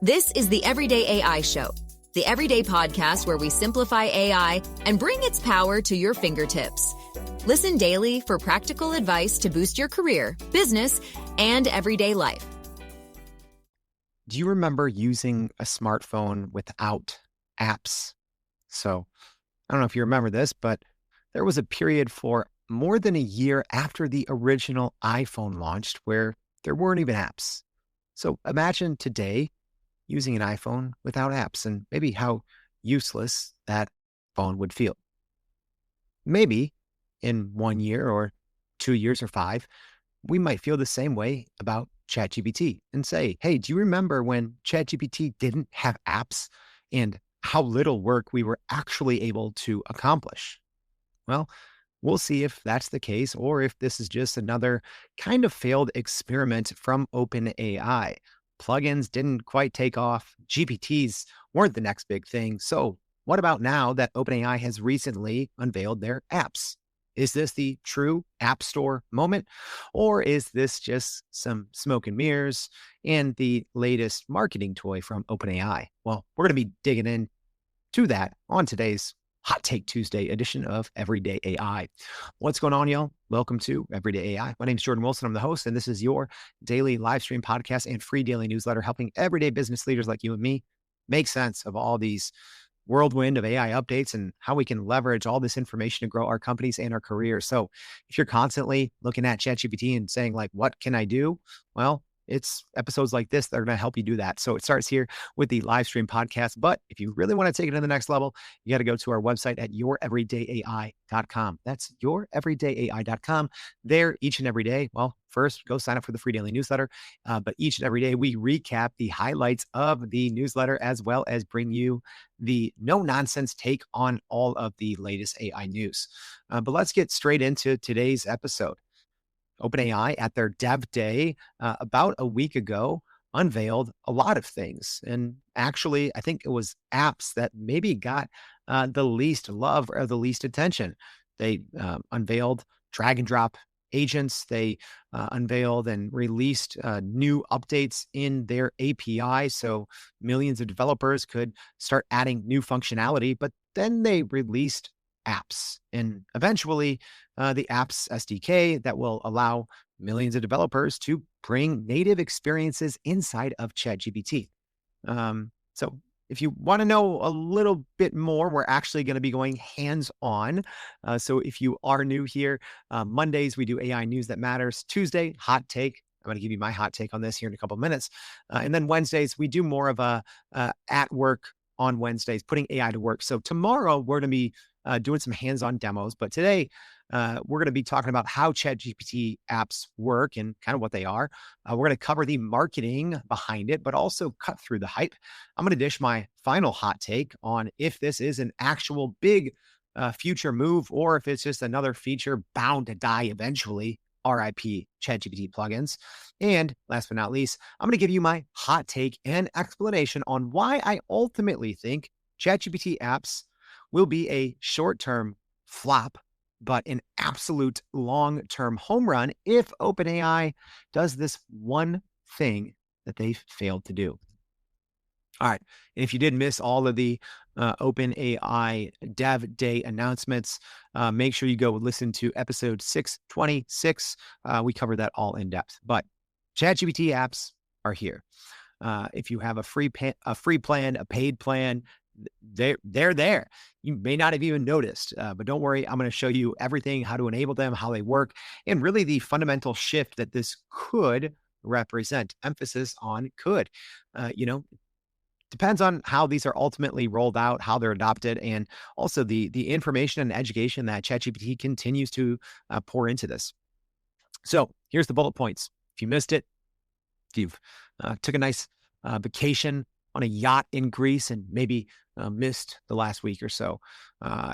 This is the Everyday AI Show, the everyday podcast where we simplify AI and bring its power to your fingertips. Listen daily for practical advice to boost your career, business, and everyday life. Do you remember using a smartphone without apps? So I don't know if you remember this, but there was a period for more than a year after the original iPhone launched where there weren't even apps. So imagine today using an iPhone without apps and maybe how useless that phone would feel. Maybe in 1 year or 2 years or 5, we might feel the same way about ChatGPT and say, hey, do you remember when ChatGPT didn't have apps and how little work we were actually able to accomplish? Well, we'll see if that's the case or if this is just another kind of failed experiment from OpenAI. Plugins didn't quite take off. GPTs weren't the next big thing. So what about now that OpenAI has recently unveiled their apps? Is this the true App Store moment? Or is this just some smoke and mirrors and the latest marketing toy from OpenAI? Well, we're going to be digging into that on today's Hot Take Tuesday edition of Everyday AI. What's going on, y'all? Welcome to Everyday AI. My name is Jordan Wilson. I'm the host, and this is your daily live stream podcast and free daily newsletter helping everyday business leaders like you and me make sense of all these whirlwind of AI updates and how we can leverage all this information to grow our companies and our careers. So if you're constantly looking at ChatGPT and saying like, what can I do? Well, it's episodes like this that are going to help you do that. So it starts here with the live stream podcast. But if you really want to take it to the next level, you got to go to our website at youreverydayai.com. That's youreverydayai.com. There each and every day. Well, first, go sign up for the free daily newsletter. But each and every day, we recap the highlights of the newsletter as well as bring you the no-nonsense take on all of the latest AI news. But let's get straight into today's episode. OpenAI at their dev day about a week ago unveiled a lot of things. And actually, I think it was apps that maybe got the least love or the least attention. They unveiled drag and drop agents. They unveiled and released new updates in their API. So millions of developers could start adding new functionality, but then they released apps and eventually the apps SDK that will allow millions of developers to bring native experiences inside of ChatGPT. So if you want to know a little bit more, we're actually going to be going hands-on. So if you are new here, Mondays, we do AI News That Matters. Tuesday, Hot Take. I'm going to give you my hot take on this here in a couple of minutes. And then Wednesdays, we do more of a at work on Wednesdays, putting AI to work. So tomorrow, we're going to be doing some hands-on demos. But today, we're going to be talking about how ChatGPT apps work and kind of what they are. We're going to cover the marketing behind it, but also cut through the hype. I'm going to dish my final hot take on if this is an actual big future move or if it's just another feature bound to die eventually. RIP ChatGPT plugins. And last but not least, I'm going to give you my hot take and explanation on why I ultimately think ChatGPT apps will be a short-term flop, but an absolute long-term home run if OpenAI does this one thing that they've failed to do. All right. And if you did miss all of the OpenAI Dev Day announcements, make sure you go listen to episode 626. We covered that all in depth. But ChatGPT apps are here. If you have a free plan, a paid plan, they're there. You may not have even noticed, but don't worry. I'm going to show you everything, how to enable them, how they work, and really the fundamental shift that this could represent. Emphasis on could. Depends on how these are ultimately rolled out, how they're adopted, and also the information and education that ChatGPT continues to pour into this. So here's the bullet points. If you missed it, if you've took a nice vacation on a yacht in Greece and maybe missed the last week or so,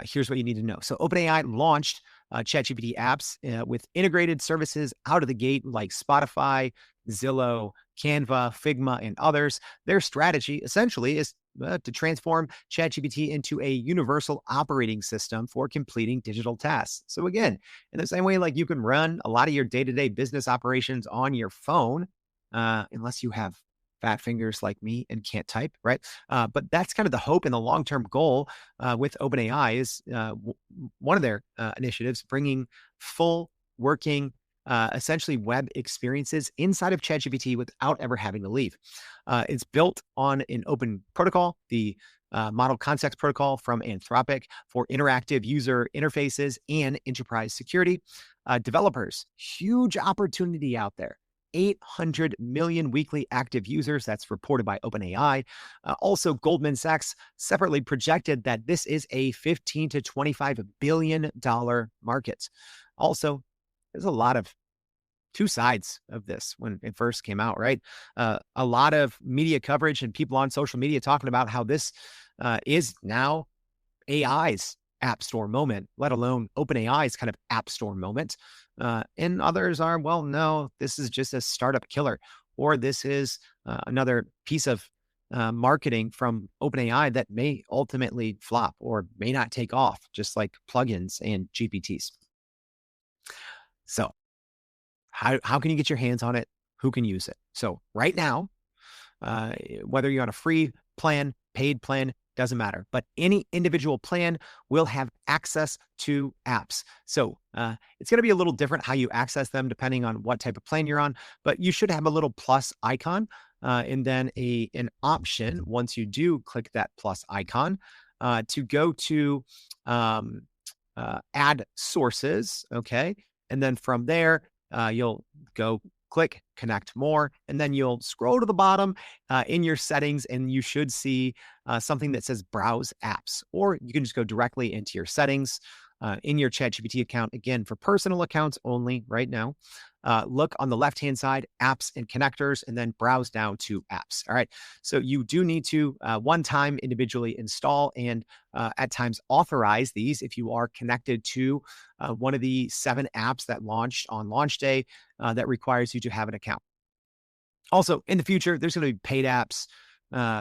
here's what you need to know. So OpenAI launched ChatGPT apps with integrated services out of the gate like Spotify, Zillow, Canva, Figma, and others. Their strategy essentially is to transform ChatGPT into a universal operating system for completing digital tasks. So again, in the same way, like you can run a lot of your day-to-day business operations on your phone, unless you have fat fingers like me and can't type, right? But that's kind of the hope and the long-term goal with OpenAI is one of their initiatives, bringing full working, essentially web experiences inside of ChatGPT without ever having to leave. It's built on an open protocol, the Model Context Protocol from Anthropic for interactive user interfaces and enterprise security. Developers, huge opportunity out there. 800 million weekly active users. That's reported by OpenAI. Also, Goldman Sachs separately projected that this is a $15 to $25 billion market. Also, there's a lot of two sides of this when it first came out, right? A lot of media coverage and people on social media talking about how this is now AI's app store moment, let alone OpenAI's kind of app store moment. And others are, well, no, this is just a startup killer, or this is another piece of marketing from OpenAI that may ultimately flop or may not take off, just like plugins and GPTs. So how can you get your hands on it? Who can use it? So right now, whether you're on a free plan, paid plan, doesn't matter. But any individual plan will have access to apps. So it's going to be a little different how you access them depending on what type of plan you're on. But you should have a little plus icon and then an option once you do click that plus icon to go to add sources. Okay. And then from there, you'll go click connect more, and then you'll scroll to the bottom in your settings, and you should see something that says browse apps, or you can just go directly into your settings in your ChatGPT account. Again, for personal accounts only right now. Look on the left-hand side, apps and connectors, and then browse down to apps. All right. So you do need to one time individually install and at times authorize these if you are connected to one of the 7 apps that launched on launch day that requires you to have an account. Also, in the future, there's going to be paid apps,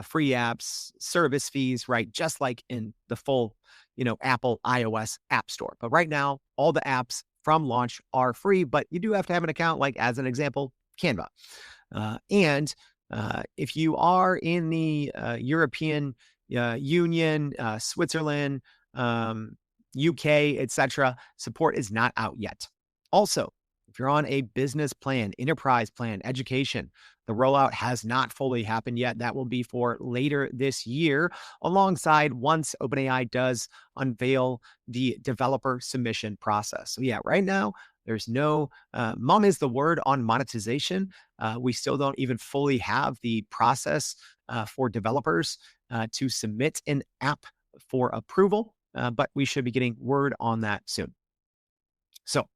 free apps, service fees, right? Just like in the full, Apple iOS app store. But right now, all the apps from launch are free, but you do have to have an account, like as an example, Canva. And if you are in the European Union, Switzerland, UK, etc., support is not out yet. Also, if you're on a business plan, enterprise plan, education, the rollout has not fully happened yet. That will be for later this year, alongside once OpenAI does unveil the developer submission process. So yeah, right now, there's no, mom is the word on monetization. We still don't even fully have the process for developers to submit an app for approval, but we should be getting word on that soon. So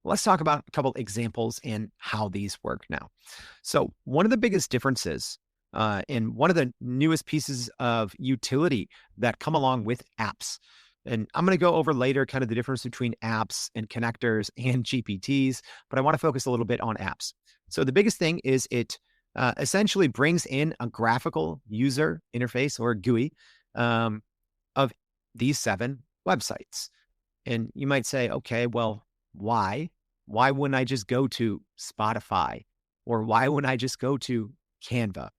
let's talk about a couple examples and how these work now. So one of the biggest differences and one of the newest pieces of utility that come along with apps, and I'm going to go over later kind of the difference between apps and connectors and GPTs, but I want to focus a little bit on apps. So the biggest thing is it essentially brings in a graphical user interface or GUI of these 7 websites. And you might say, okay, well, why? Why wouldn't I just go to Spotify? Or why wouldn't I just go to Canva?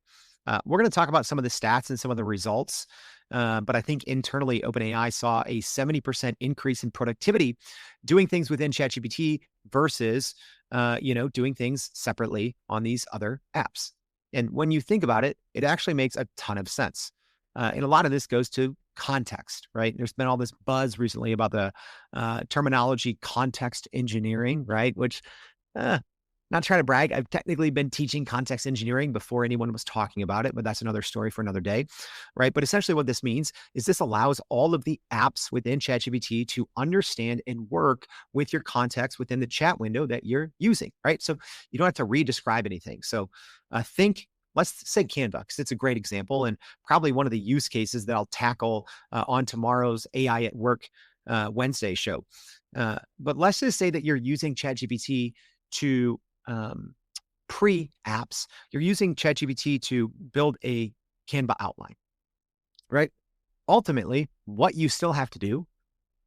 We're going to talk about some of the stats and some of the results. But I think internally, OpenAI saw a 70% increase in productivity doing things within ChatGPT versus, doing things separately on these other apps. And when you think about it, it actually makes a ton of sense. And a lot of this goes to context, right? There's been all this buzz recently about the terminology context engineering, right? Which, not trying to brag, I've technically been teaching context engineering before anyone was talking about it, but that's another story for another day, right? But essentially what this means is this allows all of the apps within ChatGPT to understand and work with your context within the chat window that you're using, right? So you don't have to re-describe anything. So let's say Canva, because it's a great example and probably one of the use cases that I'll tackle on tomorrow's AI at Work Wednesday show. But let's just say that you're using ChatGPT to pre-apps. You're using ChatGPT to build a Canva outline, right? Ultimately, what you still have to do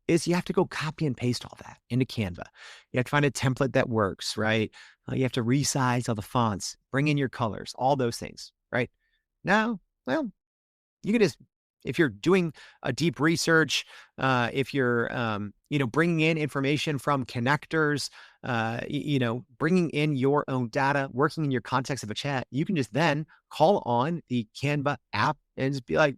is you have to go copy and paste all that into Canva. You have to find a template that works, right? You have to resize all the fonts, bring in your colors, all those things, right? Now, well, you can just, if you're doing a deep research, if you're, bringing in information from connectors, bringing in your own data, working in your context of a chat, you can just then call on the Canva app and just be like,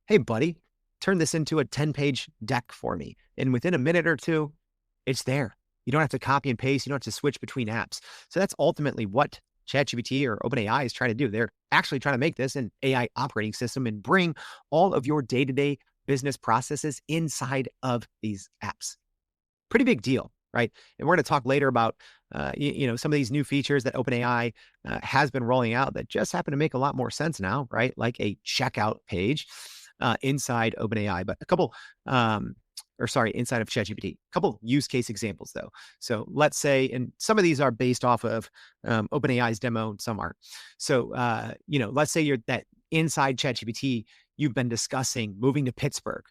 hey, buddy, turn this into a 10-page deck for me. And within a minute or two, it's there. You don't have to copy and paste. You don't have to switch between apps. So that's ultimately what ChatGPT or OpenAI is trying to do. They're actually trying to make this an AI operating system and bring all of your day-to-day business processes inside of these apps. Pretty big deal, right? And we're going to talk later about, some of these new features that OpenAI has been rolling out that just happen to make a lot more sense now, right? Like a checkout page inside OpenAI, but inside of ChatGPT. A couple use case examples though. So let's say, and some of these are based off of OpenAI's demo, and some aren't. So, let's say you're that inside ChatGPT, you've been discussing moving to Pittsburgh.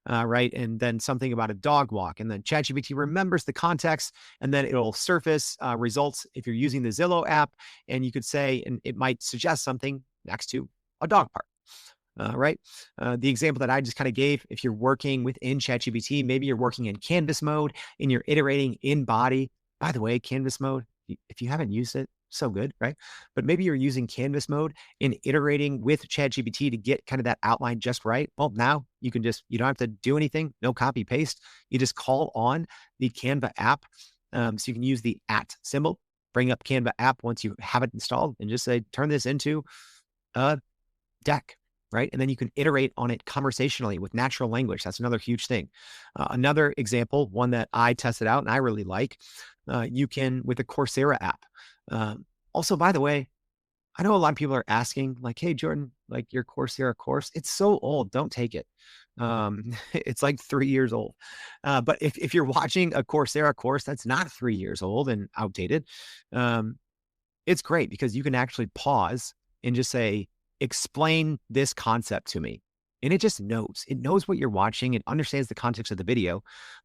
Right. And then something about a dog walk. And then ChatGPT remembers the context and then it'll surface results if you're using the Zillow app. And you could say, and it might suggest something next to a dog park. Right. The example that I just kind of gave, if you're working within ChatGPT, maybe you're working in Canvas mode and you're iterating in body. By the way, Canvas mode, if you haven't used it, so good, right? But maybe you're using Canvas mode and iterating with ChatGPT to get kind of that outline just right. Well, now you don't have to do anything, no copy paste. You just call on the Canva app. So you can use the @ symbol, bring up Canva app once you have it installed and just say, turn this into a deck. Right. And then you can iterate on it conversationally with natural language. That's another huge thing. Another example, one that I tested out and I really like, you can with the Coursera app. Also, by the way, I know a lot of people are asking like, hey, Jordan, like your Coursera course, it's so old. Don't take it. It's like 3 years old. But if you're watching a Coursera course that's not 3 years old and outdated, it's great because you can actually pause and just say, explain this concept to me. And it just knows. It knows what you're watching. It understands the context of the video.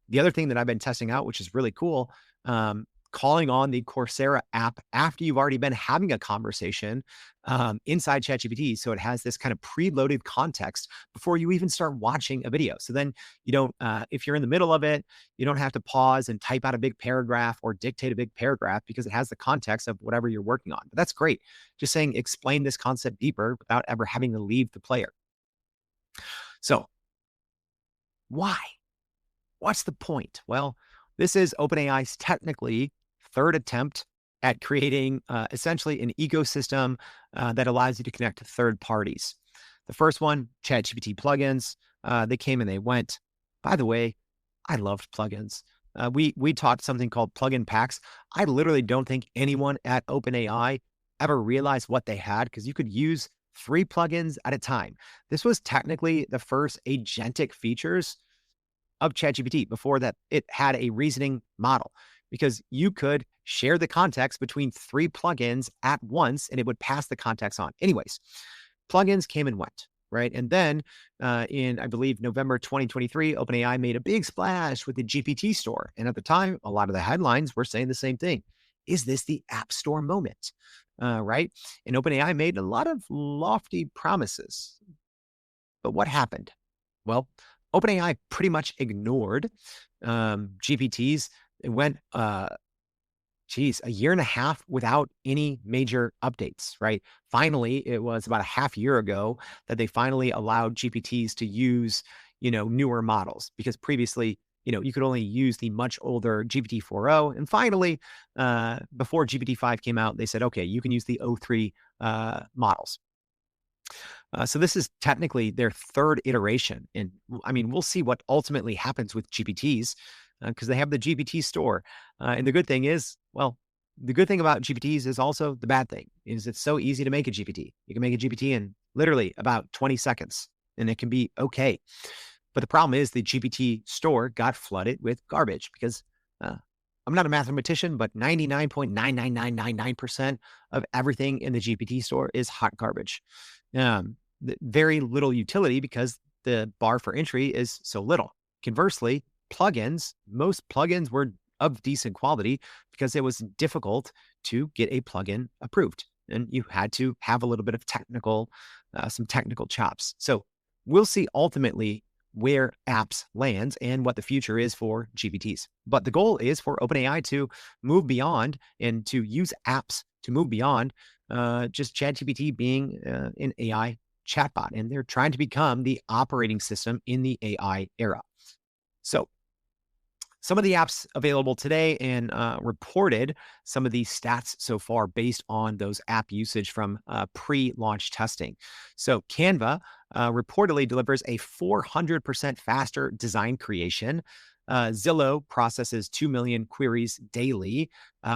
The other thing that I've been testing out, which is really cool, calling on the Coursera app after you've already been having a conversation inside ChatGPT. So it has this kind of preloaded context before you even start watching a video. So then you don't, if you're in the middle of it, you don't have to pause and type out a big paragraph or dictate a big paragraph because it has the context of whatever you're working on. But that's great. Just saying, explain this concept deeper without ever having to leave the player. So why? What's the point? Well, this is OpenAI's technically third attempt at creating essentially an ecosystem that allows you to connect to third parties. The first one, ChatGPT plugins, they came and they went. By the way, I loved plugins. We taught something called plugin packs. I literally don't think anyone at OpenAI ever realized what they had because you could use 3 plugins at a time. This was technically the first agentic features of ChatGPT. Before that, it had a reasoning model because you could share the context between 3 plugins at once and it would pass the context on. Anyways, plugins came and went, right? And then in, I believe, November 2023, OpenAI made a big splash with the GPT store. And at the time, a lot of the headlines were saying the same thing. Is this the App Store moment? Right? And OpenAI made a lot of lofty promises. But what happened? Well, OpenAI pretty much ignored GPTs. It went, a year and a half without any major updates, right? Finally, it was about a half year ago that they finally allowed GPTs to use, newer models because previously, you could only use the much older GPT 4.0. And finally, before GPT 5 came out, they said, okay, you can use the O3 models. So this is technically their third iteration. And I mean, we'll see what ultimately happens with GPTs because they have the GPT store. And the good thing is, well, the good thing about GPTs is also the bad thing is it's so easy to make a GPT. You can make a GPT in literally about 20 seconds and it can be okay. But the problem is the GPT store got flooded with garbage because I'm not a mathematician, but 99.99999% of everything in the GPT store is hot garbage. Very little utility because the bar for entry is so little. Conversely, plugins, most plugins were of decent quality because it was difficult to get a plugin approved. And you had to have a little bit of some technical chops. So we'll see ultimately where apps lands and what the future is for GPTs. But the goal is for OpenAI to move beyond and to use apps to move beyond just ChatGPT being an AI chatbot. And they're trying to become the operating system in the AI era. So some of the apps available today and reported some of these stats so far based on those app usage from pre-launch testing. So Canva reportedly delivers a 400% faster design creation. Zillow processes 2 million queries daily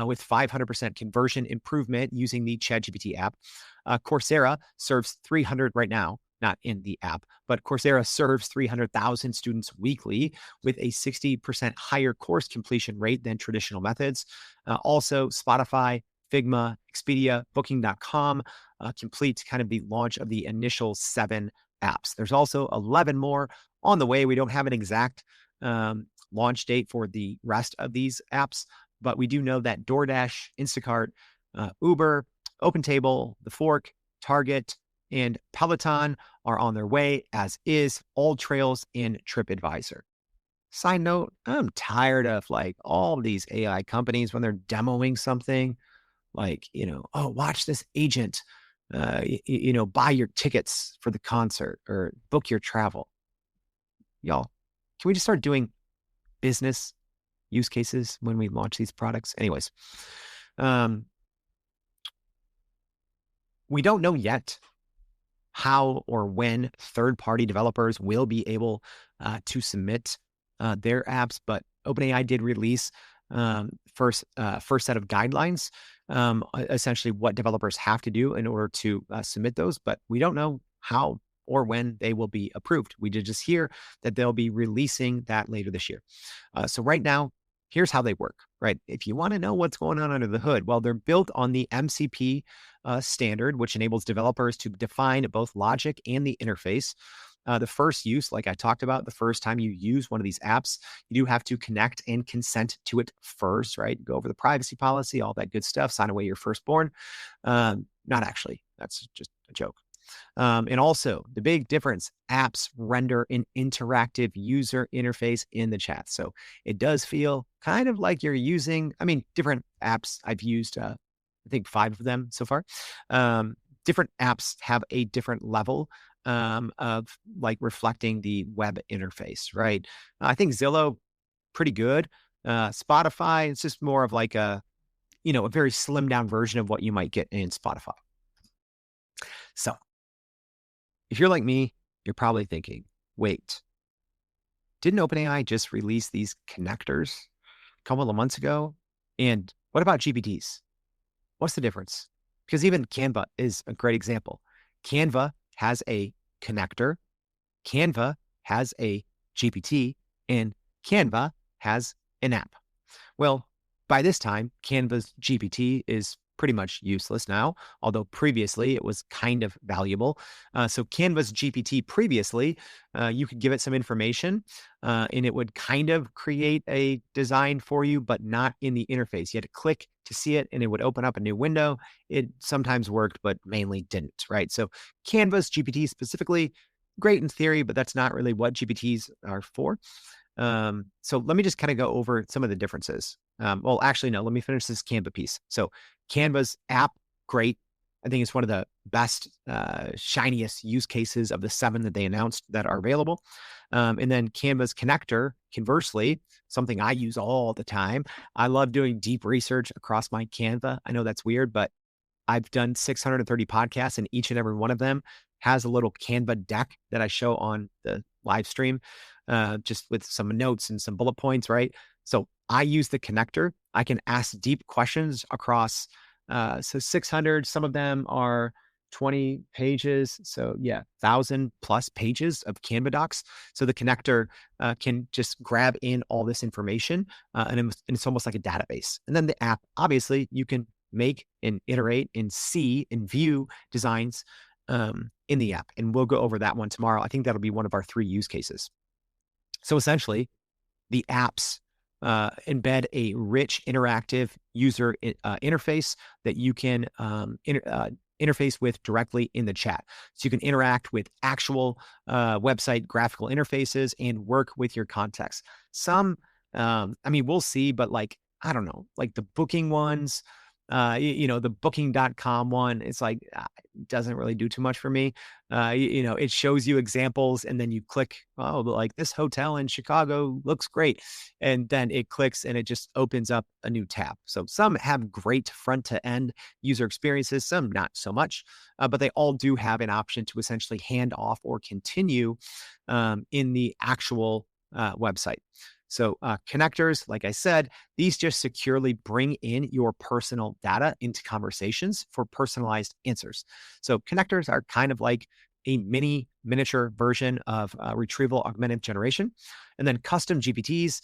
with 500% conversion improvement using the ChatGPT app. Coursera serves 300 right now, not in the app, but Coursera serves 300,000 students weekly with a 60% higher course completion rate than traditional methods. Also, Spotify, Figma, Expedia, Booking.com complete kind of the launch of the initial 7 apps. There's also 11 more on the way. We don't have an exact launch date for the rest of these apps, but we do know that DoorDash, Instacart, Uber, OpenTable, The Fork, Target, and Peloton are on their way, as is All Trails and TripAdvisor. Side note, I'm tired of like all these AI companies when they're demoing something like, oh, watch this agent, buy your tickets for the concert or book your travel. Y'all, can we just start doing business use cases when we launch these products? Anyways, we don't know yet how or when third-party developers will be able to submit their apps, but OpenAI did release first set of guidelines, essentially what developers have to do in order to submit those, but we don't know how or when they will be approved. We did just hear that they'll be releasing that later this year. So right now, here's how they work, right? If you want to know what's going on under the hood, well, they're built on the MCP standard, which enables developers to define both logic and the interface. The first use, like I talked about, the first time you use one of these apps, you do have to connect and consent to it first, right? Go over the privacy policy, all that good stuff, sign away your firstborn. Not actually, that's just a joke. And also the big difference, apps render an interactive user interface in the chat. So it does feel kind of like you're using, different apps I've used, I think 5 of them so far. Different apps have a different level of like reflecting the web interface, right? I think Zillow, pretty good. Spotify, it's just more of like a very slimmed down version of what you might get in Spotify. So if you're like me, you're probably thinking, wait, didn't OpenAI just release these connectors a couple of months ago? And what about GPTs? What's the difference? Because even Canva is a great example. Canva has a connector, Canva has a GPT, and Canva has an app. Well, by this time, Canva's GPT is pretty much useless now, although previously it was kind of valuable. So Canva's GPT previously, you could give it some information and it would kind of create a design for you, but not in the interface. You had to click to see it and it would open up a new window. It sometimes worked, but mainly didn't, right? So Canva's GPT specifically, great in theory, but that's not really what GPTs are for. So let me just kind of go over some of the differences. Well, actually, no, let me finish this Canva piece. So Canva's app, great. I think it's one of the best, shiniest use cases of the 7 that they announced that are available. And then Canva's connector, conversely, something I use all the time. I love doing deep research across my Canva. I know that's weird, but I've done 630 podcasts and each and every one of them has a little Canva deck that I show on the live stream, just with some notes and some bullet points, right? So I use the connector. I can ask deep questions across, so 600, some of them are 20 pages. So yeah, 1,000 plus pages of Canva docs. So the connector can just grab in all this information and it's almost like a database. And then the app, obviously you can make and iterate and see and view designs in the app. And we'll go over that one tomorrow. I think that'll be one of our 3 use cases. So essentially, the apps embed a rich interactive user interface that you can interface with directly in the chat. So you can interact with actual website graphical interfaces and work with your context. Some, I mean, we'll see, but like, I don't know, like the booking ones, the booking.com one, it's like, doesn't really do too much for me. It shows you examples and then you click, oh, like this hotel in Chicago looks great. And then it clicks and it just opens up a new tab. So some have great front to end user experiences, some not so much, but they all do have an option to essentially hand off or continue in the actual website. So connectors, like I said, these just securely bring in your personal data into conversations for personalized answers. So connectors are kind of like a miniature version of retrieval augmented generation. And then custom GPTs,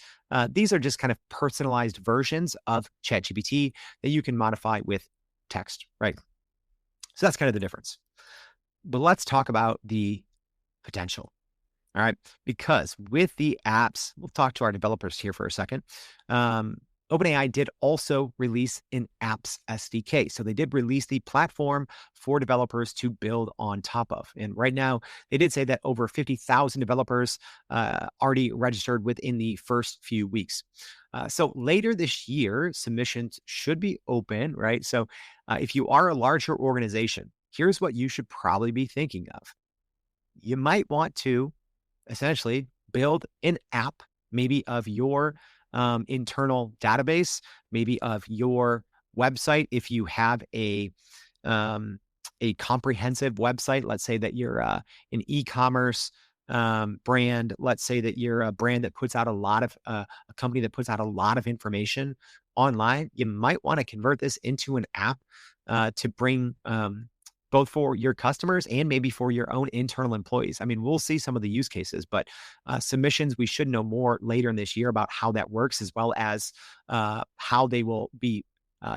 these are just kind of personalized versions of ChatGPT that you can modify with text, right? So that's kind of the difference. But let's talk about the potential. All right. Because with the apps, we'll talk to our developers here for a second. OpenAI did also release an apps SDK. So they did release the platform for developers to build on top of. And right now, they did say that over 50,000 developers already registered within the first few weeks. So later this year, submissions should be open, right? So if you are a larger organization, here's what you should probably be thinking of. You might want to essentially build an app, maybe of your internal database, maybe of your website. If you have a comprehensive website, let's say that you're an e-commerce brand. Let's say that you're a brand that puts out a company that puts out a lot of information online. You might want to convert this into an app to bring both for your customers and maybe for your own internal employees. I mean, we'll see some of the use cases, but submissions, we should know more later in this year about how that works, as well as how they will be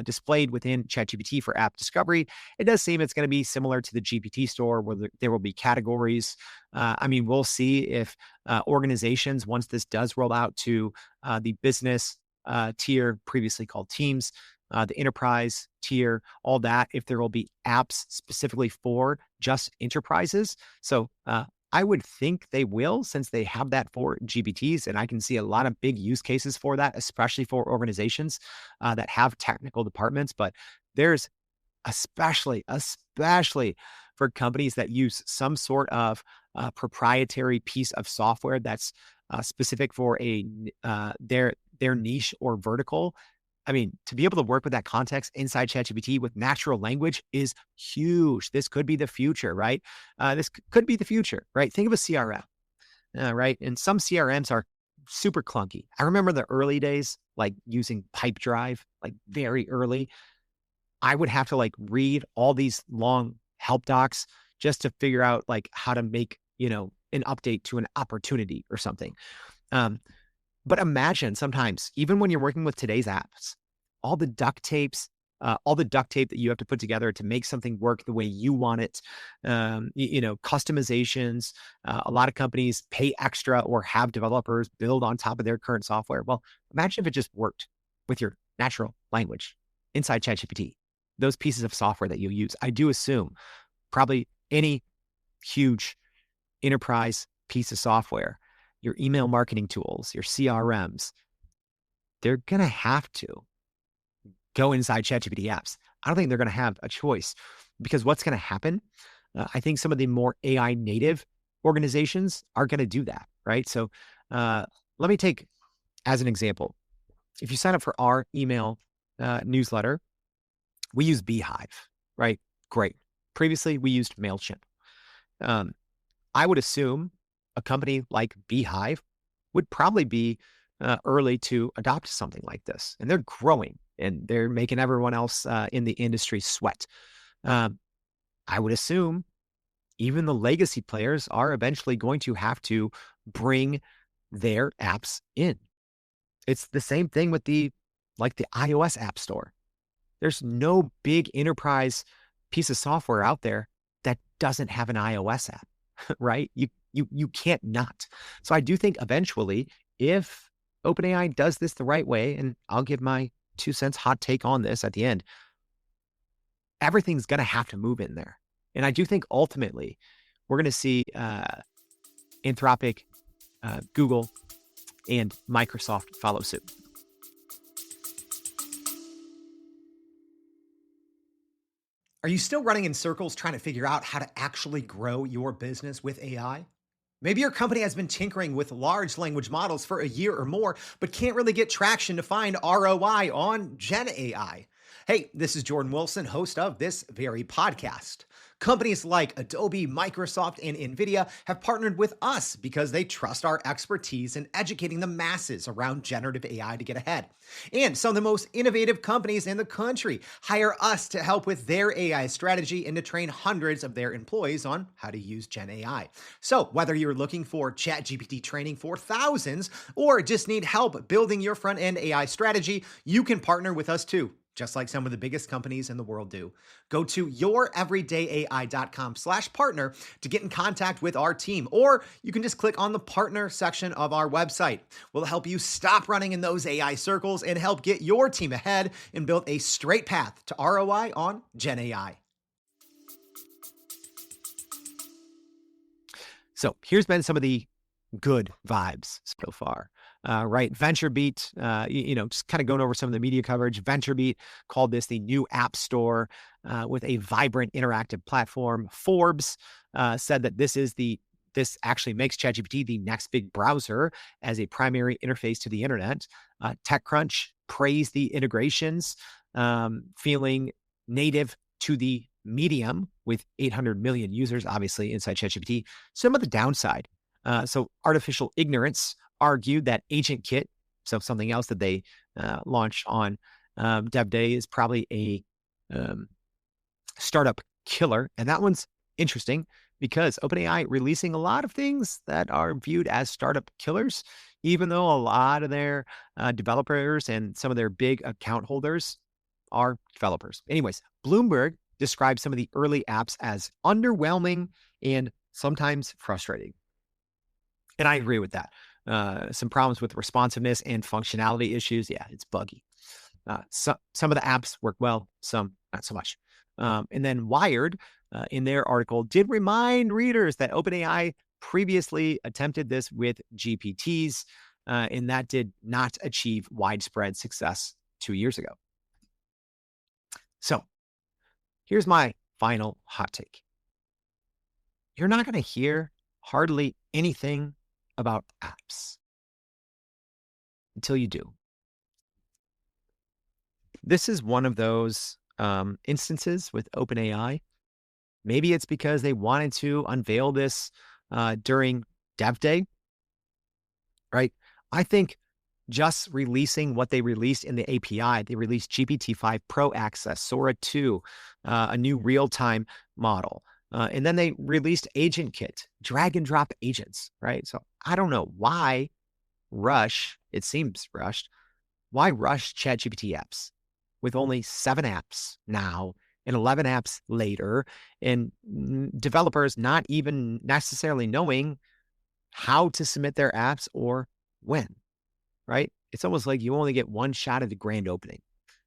displayed within ChatGPT for app discovery. It does seem it's going to be similar to the GPT store where there will be categories. I mean, we'll see if organizations, once this does roll out to the business tier, previously called teams, the enterprise tier, all that, if there will be apps specifically for just enterprises. So I would think they will, since they have that for GPTs. And I can see a lot of big use cases for that, especially for organizations that have technical departments. But there's especially for companies that use some sort of proprietary piece of software that's specific for their niche or vertical. I mean, to be able to work with that context inside ChatGPT with natural language is huge. This could be the future, right? This could be the future, right? Think of a CRM, right? And some CRMs are super clunky. I remember the early days, like using Pipedrive, like very early. I would have to like read all these long help docs just to figure out like how to make, an update to an opportunity or something. But imagine sometimes, even when you're working with today's apps, all the duct tape that you have to put together to make something work the way you want it, customizations. A lot of companies pay extra or have developers build on top of their current software. Well, imagine if it just worked with your natural language inside ChatGPT, those pieces of software that you use. I do assume probably any huge enterprise piece of software, your email marketing tools, your CRMs, they're going to have to go inside ChatGPT apps. I don't think they're going to have a choice, because what's going to happen, I think some of the more AI native organizations are going to do that, right? So let me take as an example. If you sign up for our email newsletter, we use Beehive, right? Great. Previously, we used MailChimp. I would assume a company like Beehive would probably be early to adopt something like this. And they're growing and they're making everyone else in the industry sweat. I would assume even the legacy players are eventually going to have to bring their apps in. It's the same thing with the iOS app store. There's no big enterprise piece of software out there that doesn't have an iOS app, right? You can't not. So I do think eventually, if OpenAI does this the right way, and I'll give my 2 cents hot take on this at the end. Everything's going to have to move in there. And I do think ultimately we're going to see Anthropic, Google, and Microsoft follow suit. Are you still running in circles trying to figure out how to actually grow your business with AI? Maybe your company has been tinkering with large language models for a year or more, but can't really get traction to find ROI on Gen AI. Hey, this is Jordan Wilson, host of this very podcast. Companies like Adobe, Microsoft, and NVIDIA have partnered with us because they trust our expertise in educating the masses around generative AI to get ahead. And some of the most innovative companies in the country hire us to help with their AI strategy and to train hundreds of their employees on how to use Gen AI. So whether you're looking for ChatGPT training for thousands or just need help building your front-end AI strategy, you can partner with us too, just like some of the biggest companies in the world do. Go to youreverydayai.com/partner to get in contact with our team, or you can just click on the partner section of our website. We'll help you stop running in those AI circles and help get your team ahead and build a straight path to ROI on Gen AI. So here's been some of the good vibes so far. Right. VentureBeat, just kind of going over some of the media coverage. VentureBeat called this the new app store with a vibrant interactive platform. Forbes said that this actually makes ChatGPT the next big browser as a primary interface to the internet. TechCrunch praised the integrations, feeling native to the medium with 800 million users, obviously, inside ChatGPT. Some of the downside. So Artificial Ignorance argued that Agent Kit, so something else that they launched on Dev Day, is probably a startup killer. And that one's interesting because OpenAI releasing a lot of things that are viewed as startup killers, even though a lot of their developers and some of their big account holders are developers. Anyways, Bloomberg described some of the early apps as underwhelming and sometimes frustrating. And I agree with that. Some problems with responsiveness and functionality issues. Yeah, it's buggy. Some of the apps work well, some not so much. And then Wired, in their article, did remind readers that OpenAI previously attempted this with GPTs, and that did not achieve widespread success 2 years ago. So here's my final hot take. You're not going to hear hardly anything about apps until you do. This is one of those instances with OpenAI. Maybe it's because they wanted to unveil this during Dev Day, right? I think just releasing what they released in the API, they released GPT-5 Pro Access, Sora 2, a new real-time model. And then they released Agent Kit, drag and drop agents, right? So I don't know why it seems rushed. Why rush ChatGPT apps with only 7 apps now and 11 apps later, and developers not even necessarily knowing how to submit their apps or when, right? It's almost like you only get one shot at the grand opening.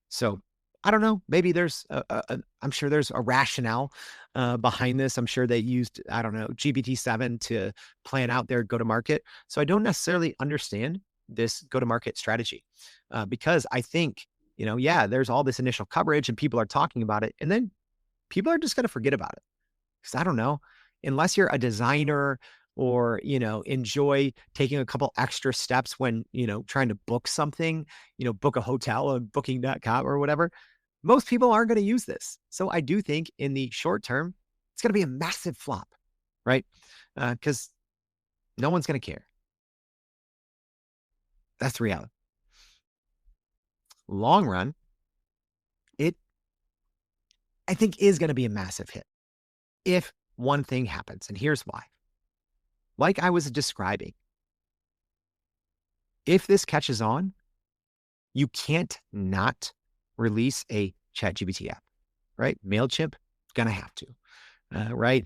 So I don't know. Maybe there's I'm sure there's a rationale behind this. I'm sure they used, I don't know, GPT-7 to plan out their go-to-market. So I don't necessarily understand this go-to-market strategy because I think, there's all this initial coverage and people are talking about it, and then people are just going to forget about it. Because I don't know, unless you're a designer or, enjoy taking a couple extra steps when, trying to book something, book a hotel on booking.com or whatever, most people aren't going to use this. So I do think in the short term, it's going to be a massive flop, right? Because no one's going to care. That's the reality. Long run, I think is going to be a massive hit if one thing happens. And here's why. Like I was describing, if this catches on, you can't not release a ChatGPT app, right? MailChimp, going to have to, right?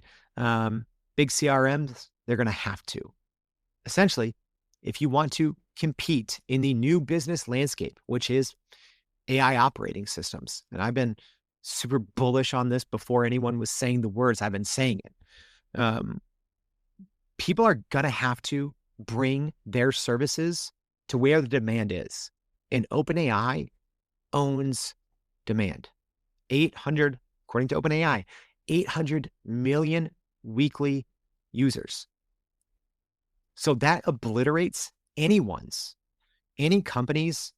Big CRMs, they're going to have to. Essentially, if you want to compete in the new business landscape, which is AI operating systems. And I've been super bullish on this before anyone was saying the words. I've been saying it. People are going to have to bring their services to where the demand is. And OpenAI owns demand. 800, according to OpenAI, 800 million weekly users. So that obliterates any company's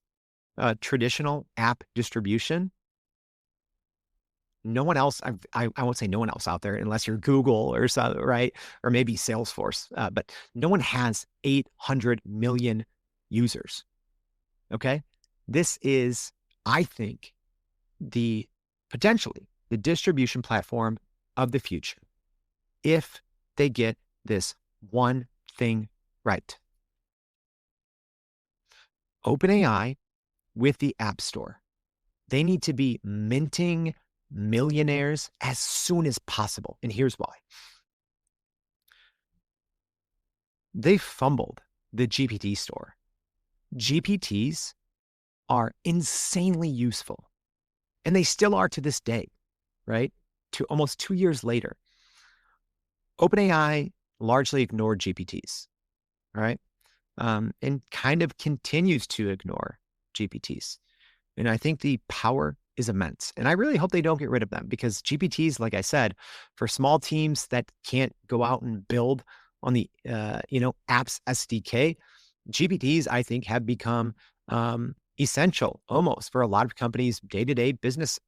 traditional app distribution. No one else, I won't say no one else out there, unless you're Google or something, right? Or maybe Salesforce, but no one has 800 million users, okay? This is, I think, potentially the distribution platform of the future if they get this one thing right. OpenAI with the App Store, they need to be minting millionaires as soon as possible. And here's why. They fumbled the GPT store. GPTs are insanely useful, and they still are to this day, right? To almost 2 years later. OpenAI largely ignored GPTs, right? And kind of continues to ignore GPTs. And I think the power is immense. And I really hope they don't get rid of them, because GPTs, like I said, for small teams that can't go out and build on the apps SDK, GPTs, I think, have become essential almost for a lot of companies' day-to-day business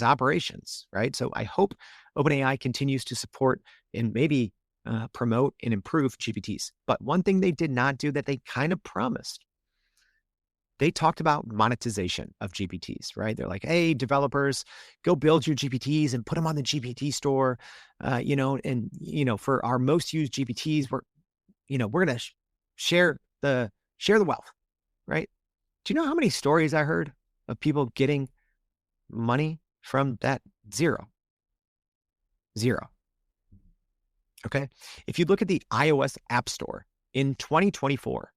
operations, right? So I hope OpenAI continues to support and maybe promote and improve GPTs. But one thing they did not do that they kind of promised, they talked about monetization of GPTs, right? They're like, hey, developers, go build your GPTs and put them on the GPT store, for our most used GPTs, we're going to share the wealth, right? Do you know how many stories I heard of people getting money from that? Zero. Okay. If you look at the iOS App Store in 2024,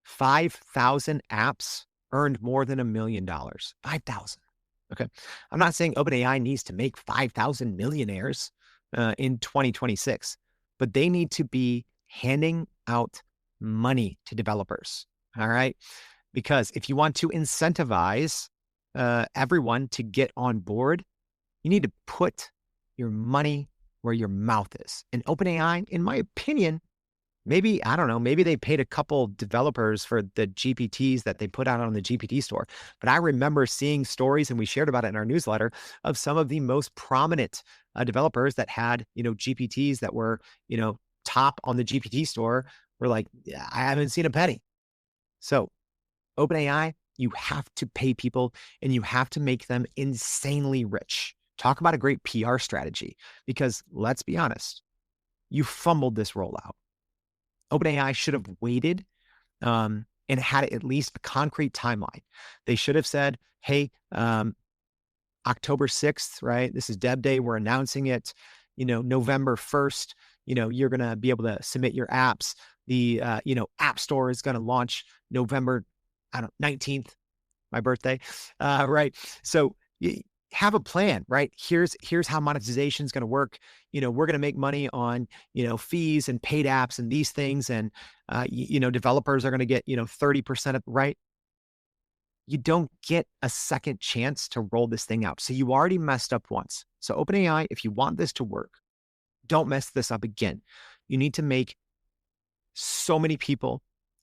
5,000 apps earned more than $1 million. 5,000. Okay. I'm not saying OpenAI needs to make 5,000 millionaires in 2026, but they need to be handing out money to developers. All right. Because if you want to incentivize everyone to get on board, you need to put your money where your mouth is. And OpenAI, in my opinion, maybe they paid a couple developers for the GPTs that they put out on the GPT store. But I remember seeing stories, and we shared about it in our newsletter, of some of the most prominent developers that had, GPTs that were, top on the GPT store, were like, yeah, I haven't seen a penny. So OpenAI, you have to pay people, and you have to make them insanely rich. Talk about a great PR strategy, because let's be honest, you fumbled this rollout. OpenAI should have waited and had at least a concrete timeline. They should have said, hey, October 6th, right? This is Dev Day. We're announcing it. November 1st, you're going to be able to submit your apps. The, App Store is going to launch November 19th, my birthday, right? So have a plan, right? Here's how monetization is going to work. We're going to make money on, fees and paid apps and these things. And, developers are going to get, 30% of, right? You don't get a second chance to roll this thing out. So you already messed up once. So OpenAI, if you want this to work, don't mess this up again. You need to make so many people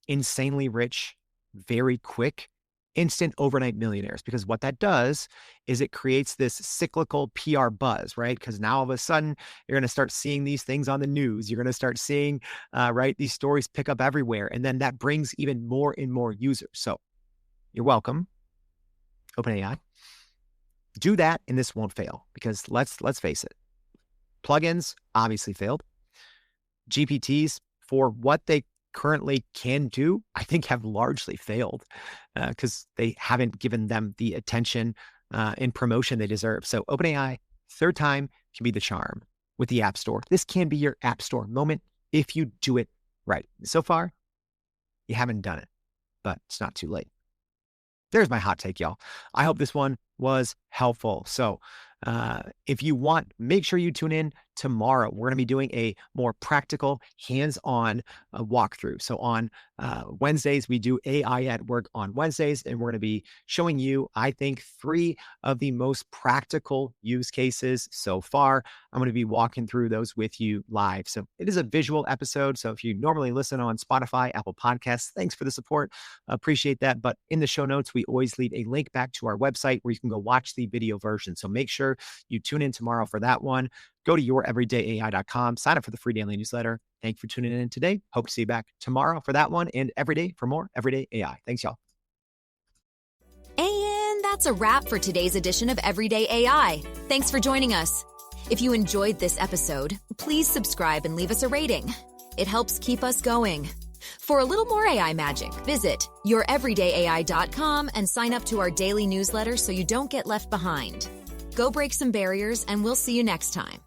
insanely rich very quick, instant overnight millionaires, because what that does is it creates this cyclical PR buzz, right? Because now all of a sudden you're going to start seeing these things on the news. You're going to start seeing, right, these stories pick up everywhere. And then that brings even more and more users. So you're welcome, OpenAI. Do that, and this won't fail, because let's face it. Plugins obviously failed. GPTs, for what they currently can do, I think have largely failed because they haven't given them the attention and promotion they deserve. So OpenAI, third time can be the charm with the App Store. This can be your App Store moment if you do it right. So far, you haven't done it. but it's not too late. There's my hot take, y'all. I hope this one was helpful. So if you want, make sure you tune in tomorrow. We're going to be doing a more practical, hands-on walkthrough. So on Wednesdays, we do AI at work on Wednesdays, and we're going to be showing you, I think, 3 of the most practical use cases so far. I'm going to be walking through those with you live. So it is a visual episode. So if you normally listen on Spotify, Apple Podcasts, thanks for the support. Appreciate that. But in the show notes, we always leave a link back to our website where you can go watch the video version. So make sure you tune in tomorrow for that one. Go to youreverydayai.com, sign up for the free daily newsletter. Thank you for tuning in today. Hope to see you back tomorrow for that one and every day for more Everyday AI. Thanks, y'all. And that's a wrap for today's edition of Everyday AI. Thanks for joining us. If you enjoyed this episode, please subscribe and leave us a rating. It helps keep us going. For a little more AI magic, visit youreverydayai.com and sign up to our daily newsletter so you don't get left behind. Go break some barriers, and we'll see you next time.